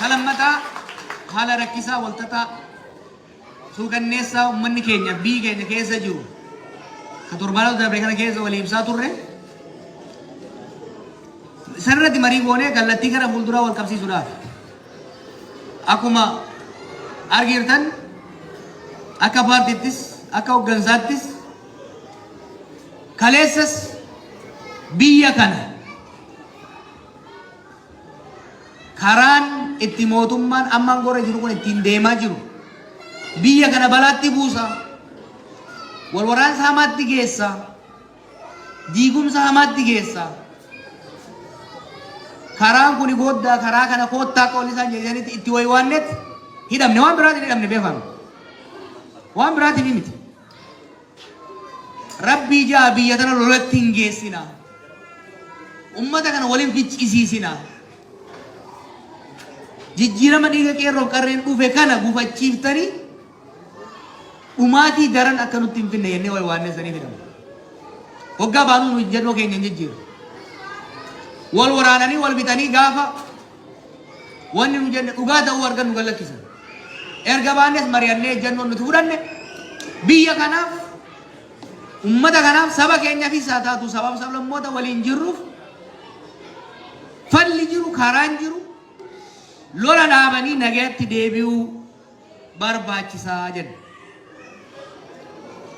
Kalammataa haala rakkisaa walxaxaa suukanneessaa uummanni keenya biyyi keenya keessa jiru ka torbaanota darbe kana keessa walii ibsaa turre sanirratti marii goonee kallattii gara fuulduraa wal qabsiisuudhaaf akkuma argitan akka paartiittis akka hooggansaattis kaleessas biyya kana karaan itti mootummaan ammaan gorra jiru kun ittiin deemaa jiru biyya kana balaatti buusa wal waraansa hamaatti geessa diigumsa hamaatti geessa karaan kuni booddaa karaa kana koottaa qoolli isaan jedhanitti itti waywaannet hidhamne waan biraatiin hidhamne beekamu waan biraatiin miti rabbii jaa biyya tana lolatti hin geessina ummata kana waliin ficcisiisina jijjiirama dhiiga qeerroof qarreen dhufe kana gufachiiftanii dhumaatii daran akka nutti hin finne jennee waywaannee sanii fidamu hoggaa baanuu nu jennoo keenya hin jijjiiru wal waraananii wal bitanii gaafa wanni nu jenne dhugaa ta'uu argan nu gallakkisan erga baannes mari'annee jennoon nuti fudhanne biyya kanaaf ummata kanaaf saba keenyaaf isaa taatu sabab sablammoota waliin jirruuf falli jiru karaan jiru lola dhaabanii nagaatti deebi'uu barbaachisaa jenna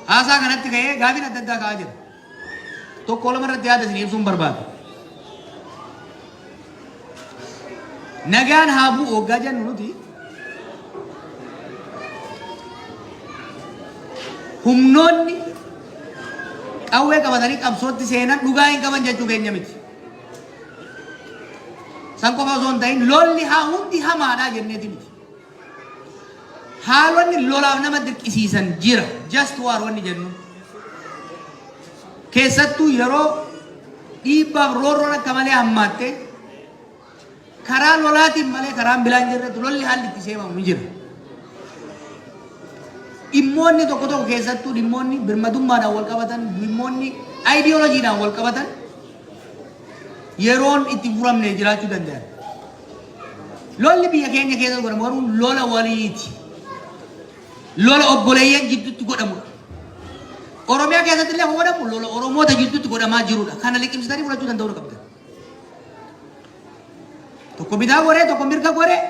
haasaa kanatti ka'ee gaafiin adda addaa ka'aa jira tokko lama irratti yaada isin ibsuun barbaada nagaan haa bu'u hoggaa jennu nuti humnoonni qawwee qabatanii qabsootti seenan dhugaa hin qaban jechuu keenya miti san qofa osoo hin ta'in lolli haa hundi hamaadhaa jenneeti miti haalonni lolaaf nama dirqisiisan jira just war wanni jennu keessattuu yeroo dhiibbaaf roorroon akka malee hammaatte karaa lolaatiin malee karaan bilaan jirretti lolli haalli itti seemamu ni jira dhimmoonni tokko tokko keessattuu dhimmoonni birmadummaadhaan wal qabatan dhimmoonni aayidiyooloojiidhaan wal qabatan yeroon itti furamne jiraachuu danda'an lolli biyya keenya keessa godhamu garuu lola waliiti lola obboleeyyan jidduutti godhamudha oromiyaa keessatti illee godhamu lola oromoota jidduutti godhamaa jirudha kana liqimsitanii fudhachuu danda'uu qabdan tokko bitaa goree tokko mirga goree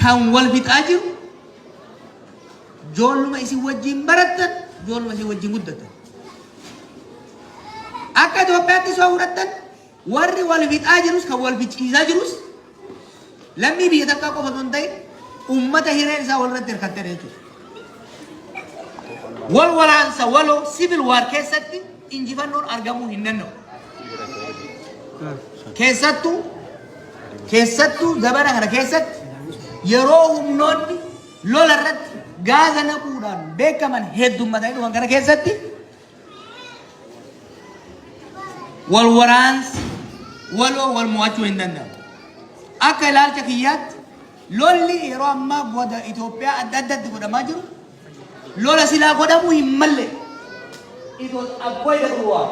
kan wal fixaa jiru joolluma isin wajjin barattan joolluma isin wajjin guddatan akka Itoophiyaatti soo fudhattan warri wal fixaa jirus kan wal ficiisaa jirus lammii biyya takkaa qofa osoo hin ta'in ummata hireen isaa walirratti hirkattee jechuudha wal waraansa waloo civil war keessatti injifannoon argamuu hin danda'u keessattuu zabana kana keessatti yeroo humnoonni lola irratti gaaza naquudhaan beekaman heddummatanii dhufan kana keessatti wal waraansi waloo wal mo'achuu hin danda'amu akka ilaalcha kiyyaatti lolli yeroo ammaa goda Itoophiyaa adda addatti godhamaa jiru lola silaa godhamuu hin malle itoo abboyda duwwaa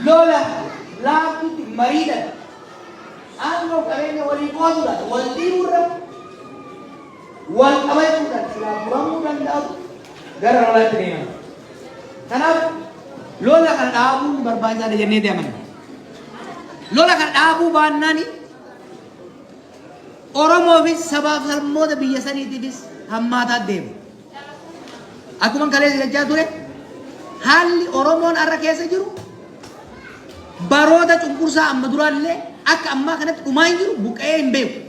lola laaftutti mariidhan aangoo qabeenya walii qooduudhaan wal dhiibuurra wal qabachuudhaan silaa furamuu danda'u gara lolaatti deeman kanaaf lola kana dhaabuun barbaachisaadha jennee deeman lola kana dhaabuu baannaani Oromoofis sabaaf sablammoota biyya saniitiifis hammaataa deemu akkuma kaleessa jechaa ture haalli Oromoon har'a keessa jiru baroota cunqursaa amma duraallee akka ammaa kanatti dhumaa hin jiru buqqa'ee hin beeku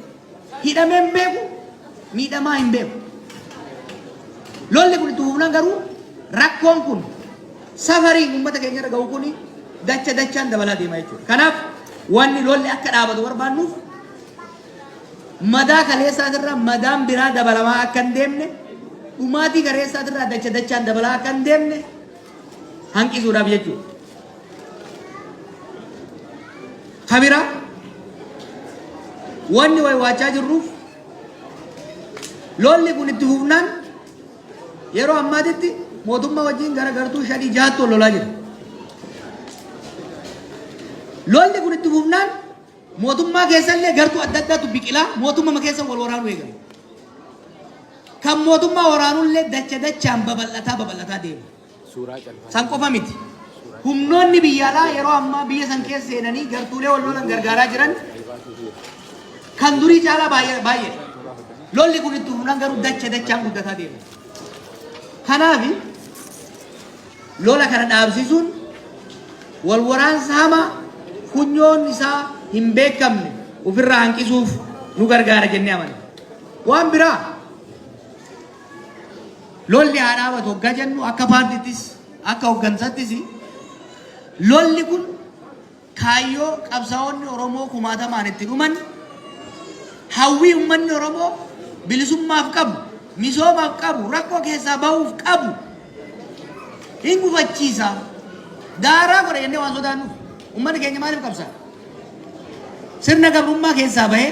hidhamee hin beeku miidhamaa hin beeku lolli kun itti fufnaan garuu rakkoon kun safarii uummata keenya irra ga'u kun dachaan dabalaa deema jechuudha kanaaf wanni lolli akka dhaabatu barbaannuuf madaa kaleessaatirraa madaan biraa dabalamaa akka hin deemne dhumaatii kaleessaatirraa dachaan dabalaa akka hin deemne hanqisuudhaaf jechuudha kabira wanni waywaachaa jirruuf lolli kun itti fufnaan yeroo ammaatitti mootummaa wajjin garagartuu 5-6 lolaa jira lolli kun itti fufnaan mootummaa keessallee gartuu adda addaatu biqilaa mootummaa keessa wal waraanuu eegalu. Kan mootummaa waraanullee dachaan babal'ataa deema. San qofa miti. Humnoonni biyyaalaa yeroo ammaa biyya san keessa seenanii gartuulee wal lolan gargaaraa jiran kan durii caalaa baay'ee. Lolli kun itti humnaan garuu dachaan guddataa deema. Kanaaf lola kana dhaabsisuun wal waraansa hamaa funyoon isaa hin beekamne ofirraa hanqisuuf nu gargaara jennee amanna. Waan biraa lolli haa dhaabatu hoggaa jennu akka paartiittis akka hoggansattis lolli kun kaayyoo qabsaa'onni Oromoo kumaatamaan itti dhuman hawwii uummanni Oromoo bilisummaaf qabu misoomaaf qabu rakkoo keessaa bahuuf qabu hin gufachiisa. Daaraa godha jennee waan sodaannuuf uummanni keenya maaliif qabsaa? Sirna gabrummaa keessaa bahee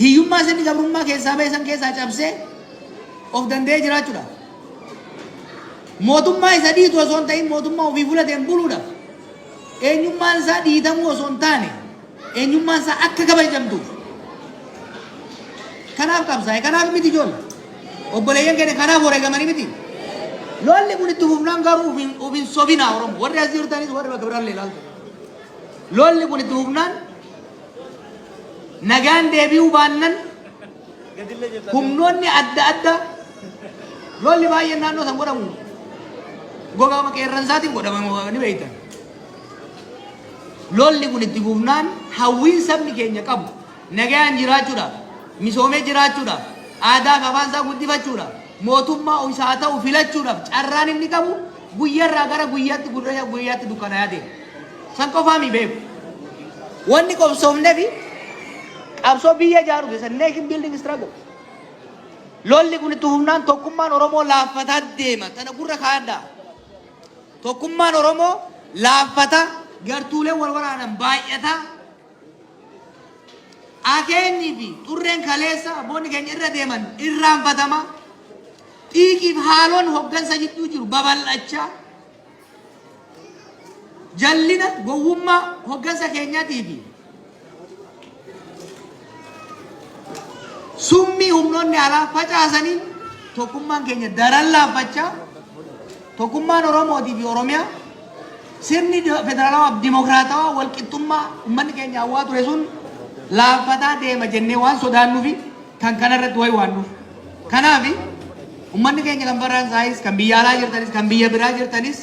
hiyyummaa sirni gabrummaa keessaa bahee san keessaa cabsee of danda'ee jiraachuudha. Mootummaa isa dhiitu osoo hin ta'in mootummaa ofii fudhateen buluudha. Eenyummaan isaa dhiitamuu osoo hin taane eenyummaan isaa akka kabajamtuuf. Kanaaf qabsaa'e kanaaf miti ijoollee. Obboleeyyan keenya kanaaf wareegamanii miti. Lolli kun itti fufnaan garuu ofiin sobinaa Oromoo warri as jirtanis warri bakka biraallee ilaaltu. Lolli kun itti fufnaan nagaan deebi'uu baannan humnoonni adda addaa lolli baay'een naannoo san godhamu gogaama qeerransaatiin godhama ni beektan. Lolli kun itti fufnaan hawwiin sabni keenya qabu nagaan jiraachuudhaaf misoomee jiraachuudhaaf aadaa fi afaan isaa guddifachuudhaaf mootummaa isaa ta'u filachuudhaaf carraan inni qabu guyyaarraa gara guyyaatti dukkanaa deema. San qofaa mi beeku. Wanni qabsoofnee fi qabsoo biyya ijaaru keessa nation building struggle. Lolli kun itti fufnaan tokkummaan Oromoo laaffataa deema. Tana gurra kaaddaa. Tokkummaan Oromoo laaffataa gartuulee wal waraanan baay'ataa. Akeenyi fi xurreen kaleessa abboonni keenya irra deeman irraanfatama. Xiiqiif haaloon hoggansa jidduu jiru babal'achaa. Jallina gowwummaa hoggansa keenyaatii fi summii humnoonni alaa facaasanii tokkummaan keenya daran laaffachaa tokkummaan Oromootii fi Oromiyaa sirni federaalawaa dimokiraatawaa walqixxummaa uummanni keenya hawwaa ture sun laaffataa deema jennee waan sodaannuufi kan kanarratti wayi waannuuf. Kanaaf uummanni keenya kan Faransaayis kan biyya alaa jirtanis kan biyya biraa jirtanis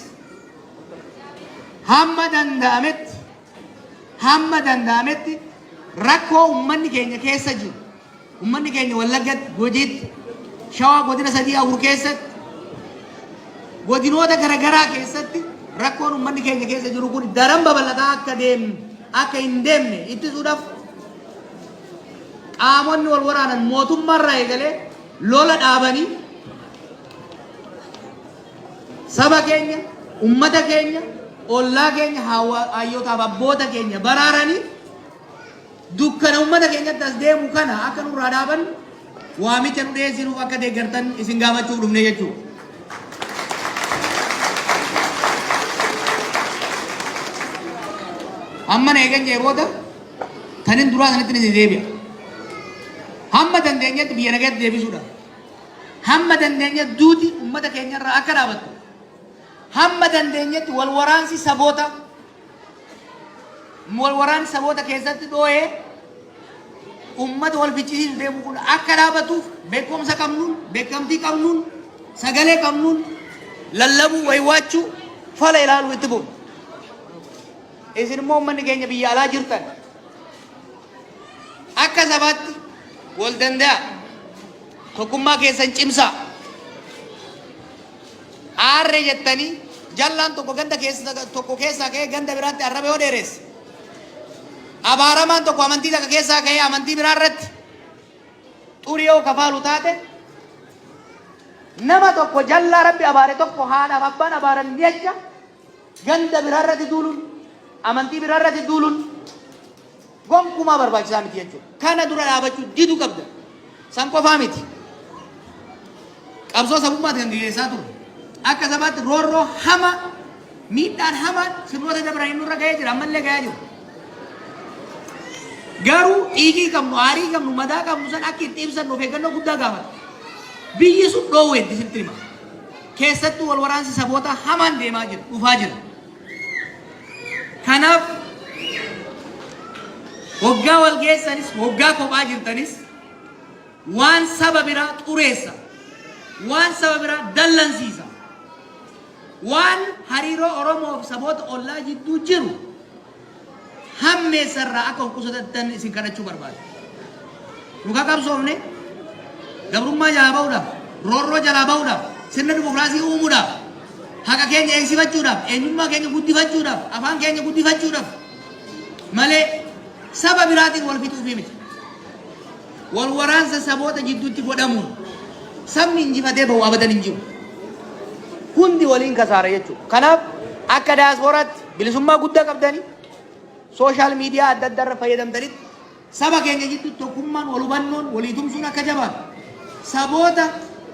hamma danda'ametti rakkoo uummanni keenya keessa jiru uummanni keenya Wallaggatti Gujiitti Shawaa godina 3-4 keessatti godinoota garaagaraa keessatti rakkoon uummanni keenya keessa jiru kun daran babal'ataa akka hin deemne ittisuudhaaf qaamonni wal waraanan mootummaarraa eegalee lola dhaabanii saba keenya ummata keenya ollaa keenya hayyootaaf abboota keenya baraaranii dukkana ummata keenyatti as deemu kana akka nurraa dhaaban waamicha nu dhiyeessinuuf akka deeggartan isin gaafachuuf dhufne jechuudha. Amma eegan jee booda tanin duraa sanitti ni deebi'a. Hamma dandeenyetti biyya nagaatti deebisuudha. Hamma dandeenyetti duuti ummata keenyarraa akka dhaabattu. Hamma dandeenyetti wal waraansi saboota keessatti dhoo'ee ummata wal fichisiisu deemu kun akka dhaabatuuf beekumsa qabnuun beekamtii qabnuun sagalee qabnuun lallabuu waywaachuu fala ilaaluu itti bu'u. Isin immoo uummanni keenya biyya alaa jirtan akka sabaatti wal danda'a tokkummaa keessan cimsaa. Aarre jettanii jallaan tokko keessaa ka'ee ganda biraatti arraba yoo dheeresse abaaramaan tokko amantii takka keessaa ka'ee amantii biraa irratti xurii yoo kafaalu taate nama tokko jallaa rabbi abaare tokko haadhaaf abbaan abaaran jecha ganda biraa irratti duuluun amantii biraa irratti duuluun gonkumaa barbaachisaa miti jechuudha. Kana dura dhaabachuu didu qabda. San qofaa miti. Qabsoo sabummaatti kan gaggeessaa ture. Akka sabaatti roorroo hama miidhaan hamaan sirnoota dabranii nurra ga'ee jira ammallee ga'aa jiru. Garuu dhiigii qabnu, aarii qabnu, madaa qabnu san akka itti ibsan of eeggannoo guddaa gaafata. Biyyi sun dhoowweetti sitti hima. Keessattuu wal waraansi saboota hamaan deemaa jira, dhufaa jira. Kanaaf waggaa wal geessanis, waggaa kophaa jirtanis waan saba biraa xureessa, waan saba biraa dallansiisa, waan hariiroo Oromoo fi saboota ollaa jidduu jiru hammeessarraa akka qusatatan isin kadhachuu barbaada. Nu qabsoofne gabrummaa jalaa bahuudhaaf, roorroo jalaa bahuudhaaf, sirna dimokiraasii uumuudhaaf, haqa keenya eegsifachuudhaaf, eenyummaa keenya guddifachuudhaaf, afaan keenya guddifachuudhaaf malee saba biraatiin wal fixuuf miti. Wal waraansa saboota jidduutti godhamuun sabni injifatee bahu abadan hin jiru. Hundi waliin kasaara jechuudha. Kanaaf akka daasporaatti bilisummaa guddaa qabdanii sooshaal miidiyaa adda addaa irra fayyadamtanitti saba keenya jidduutti tokkummaan wal hubannoon walii tumsuun akka jabaatu saboota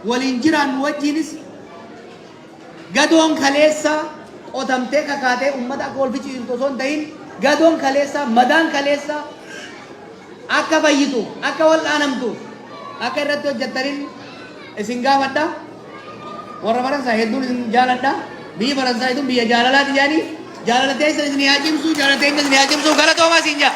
waliin jiraannu wajjinis gadoon kaleessaa qotamtee kakaatee uummata akka wal fichiisu osoo hin ta'in gadoon kaleessaa madaan kaleessaa akka fayyitu akka wal dhaanamtu akka irratti hojjettaniin isin gaafadha. Warra Faransaa hedduun isin jaaladha. Biyyi Faransaa hedduun biyya jaalalaati jedhanii jaalalatee isin haa cimsu, jaalalatee isin haa cimsu. Galatoomaa isin jaa.